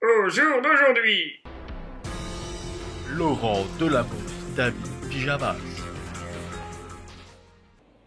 Au jour d'aujourd'hui. Laurent Delamos, David Pyjamas.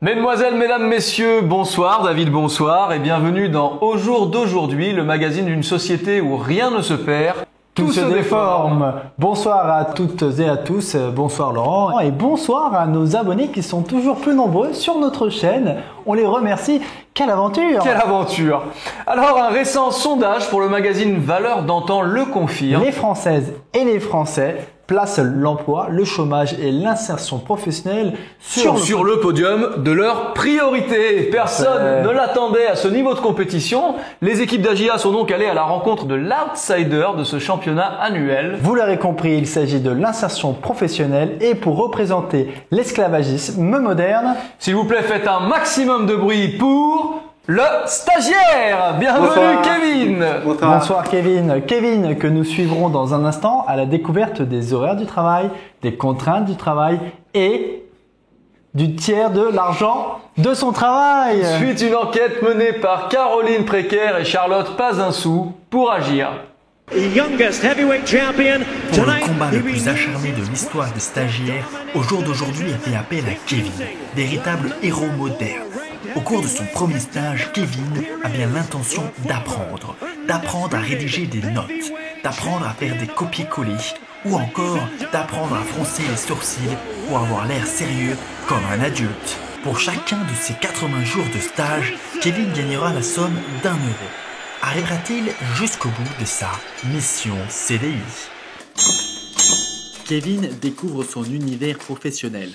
Mesdemoiselles, mesdames, messieurs, bonsoir, David, bonsoir, et bienvenue dans Au jour d'aujourd'hui, le magazine d'une société où rien ne se perd, tout se déforme. Bonsoir à toutes et à tous, bonsoir Laurent, et bonsoir à nos abonnés qui sont toujours plus nombreux sur notre chaîne. On les remercie. Quelle aventure! Quelle aventure! Alors, un récent sondage pour le magazine Valeurs d'antan le confirme. Les Françaises et les Français placent l'emploi, le chômage et l'insertion professionnelle sur le podium de leurs priorités. Personne ne l'attendait à ce niveau de compétition. Les équipes d'AGIA sont donc allées à la rencontre de l'outsider de ce championnat annuel. Vous l'aurez compris, il s'agit de l'insertion professionnelle et pour représenter l'esclavagisme moderne, s'il vous plaît, faites un maximum de bruit pour le stagiaire. Bienvenue. Bonsoir. Kevin. Bonsoir Kevin. Kevin que nous suivrons dans un instant à la découverte des horaires du travail, des contraintes du travail et du tiers de l'argent de son travail. Suite une enquête menée par Caroline Précaire et Charlotte Pas un sou pour agir. Pour le combat le plus acharné de l'histoire des stagiaires, au jour d'aujourd'hui a fait appel à Kevin, véritable héros moderne. Au cours de son premier stage, Kevin a bien l'intention d'apprendre à rédiger des notes, d'apprendre à faire des copier-coller, ou encore d'apprendre à froncer les sourcils pour avoir l'air sérieux comme un adulte. Pour chacun de ses 80 jours de stage, Kevin gagnera la somme d'1 euro. Arrivera-t-il jusqu'au bout de sa mission CDI? Kevin découvre son univers professionnel.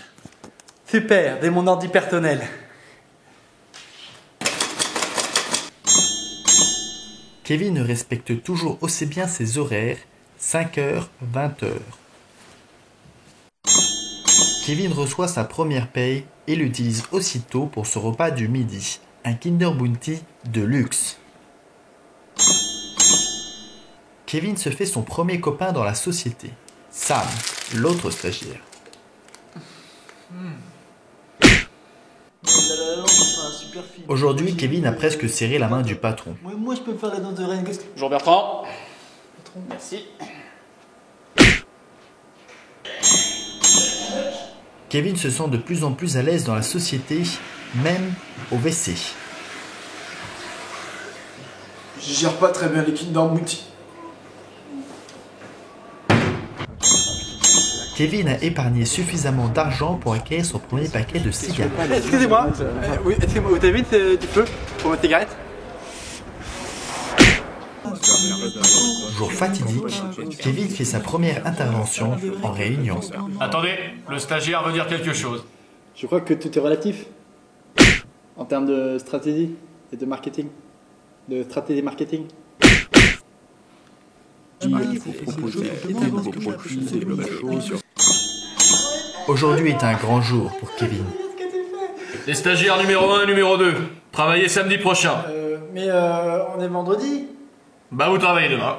Super, dès mon ordi personnel. Kevin respecte toujours aussi bien ses horaires, 5h, 20h. Kevin reçoit sa première paye et l'utilise aussitôt pour ce repas du midi, un Kinder Bounty de luxe. Kevin se fait son premier copain dans la société, Sam, l'autre stagiaire. Aujourd'hui, Kevin a presque serré la main du patron. Moi je peux faire la danse de reine. Bonjour Bertrand. Patron, merci. Kevin se sent de plus en plus à l'aise dans la société, même au WC. Je gère pas très bien les Kinder Bounty. Kevin a épargné suffisamment d'argent pour acquérir son premier paquet de cigarettes. Excusez-moi, oui, excusez-moi, vous avez du feu pour ma cigarette? Jour fatidique, Kevin fait sa première intervention en réunion. Attendez, le stagiaire veut dire quelque chose. Je crois que tout est relatif en termes de stratégie et de marketing. De stratégie marketing. Aujourd'hui est un grand jour pour Kevin. Les stagiaires numéro 1 et numéro 2, travaillez samedi prochain. Mais on est vendredi. Bah vous travaillez demain.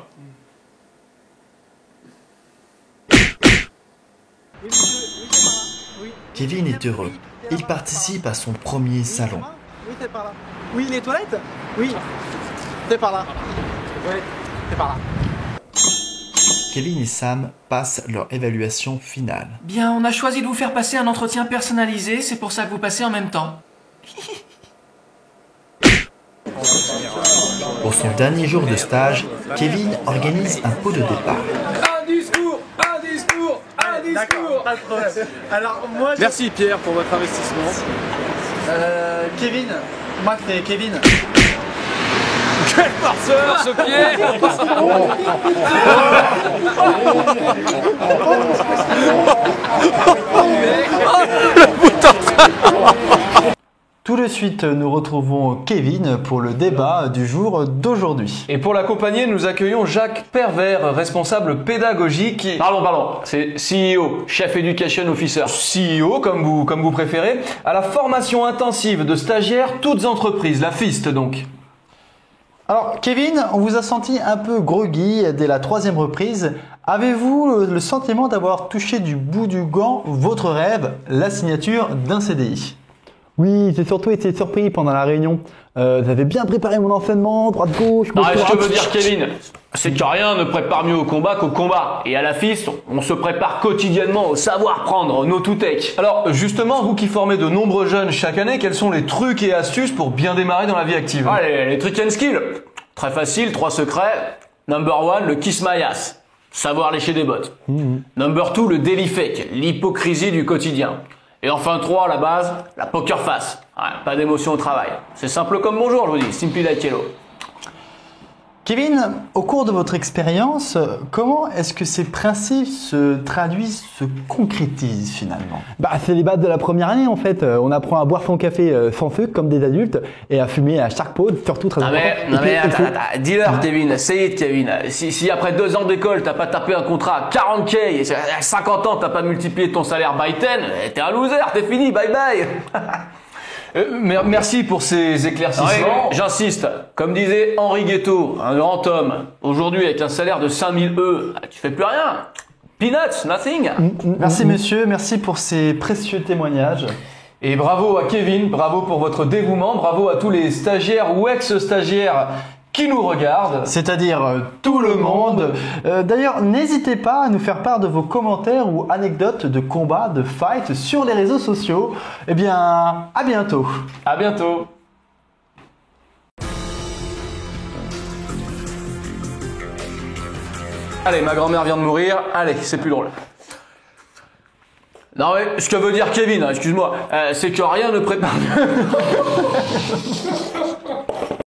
Kevin est heureux. Il participe à son premier salon. Oui, c'est par là. Oui, les toilettes? Oui, c'est par là. Oui, c'est par là. Kevin et Sam passent leur évaluation finale. Bien, on a choisi de vous faire passer un entretien personnalisé, c'est pour ça que vous passez en même temps. Pour son dernier jour de stage, Kevin organise un pot de départ. Un discours. D'accord, pas de problème. Alors, moi, Merci Pierre pour votre investissement. Kevin, moi c'est Kevin. Quel farceur ce Pierre. Tout de suite, nous retrouvons Kevin pour le débat du jour d'aujourd'hui. Et pour l'accompagner, nous accueillons Jacques Pervers, responsable pédagogique. Pardon, c'est CEO, Chef Education Officer. CEO, comme vous préférez, à la formation intensive de stagiaires, toutes entreprises, la FIST donc. Alors, Kevin, on vous a senti un peu groggy dès la 3e reprise. Avez-vous le sentiment d'avoir touché du bout du gant votre rêve, la signature d'un CDI? Oui, j'ai surtout été surpris pendant la réunion. J'avais bien préparé mon enseignement, droite-gauche. Ah, je te veux dire, Kevin, C'est que rien ne prépare mieux au combat qu'au combat. Et à la FIS, on se prépare quotidiennement au savoir-prendre, no to take. Alors justement, vous qui formez de nombreux jeunes chaque année, quels sont les trucs et astuces pour bien démarrer dans la vie active? Allez, les trucs and skills. Très facile, 3 secrets. Number 1, le kiss my ass. Savoir lécher des bottes. Number 2, le daily fake, l'hypocrisie du quotidien. Et enfin 3, la base, la poker face. Ouais, pas d'émotion au travail. C'est simple comme bonjour, je vous dis. Simply like hello. Kevin, au cours de votre expérience, comment est-ce que ces principes se traduisent, se concrétisent finalement? C'est les bases de la première année en fait. On apprend à boire son café sans feu comme des adultes et à fumer à chaque pause, surtout très important. Non mais attends, dis-leur Kevin, say it Kevin. Si après 2 ans d'école t'as pas tapé un contrat à 40K et à 50 ans t'as pas multiplié ton salaire by 10, t'es un loser, t'es fini, bye bye. Merci pour ces éclaircissements. J'insiste, comme disait Henri Guetto, un grand homme, aujourd'hui avec un salaire de 5000 tu fais plus rien. Peanuts, nothing. Merci monsieur, merci pour ces précieux témoignages. Et bravo à Kevin, bravo pour votre dévouement, bravo à tous les stagiaires ou ex-stagiaires qui nous regardent. C'est-à-dire tout le monde. D'ailleurs, n'hésitez pas à nous faire part de vos commentaires ou anecdotes de combats, de fights sur les réseaux sociaux. Eh bien, à bientôt. À bientôt. Allez, ma grand-mère vient de mourir. Allez, c'est plus drôle. Non mais ce que veut dire Kevin, excuse-moi, c'est que rien ne prépare.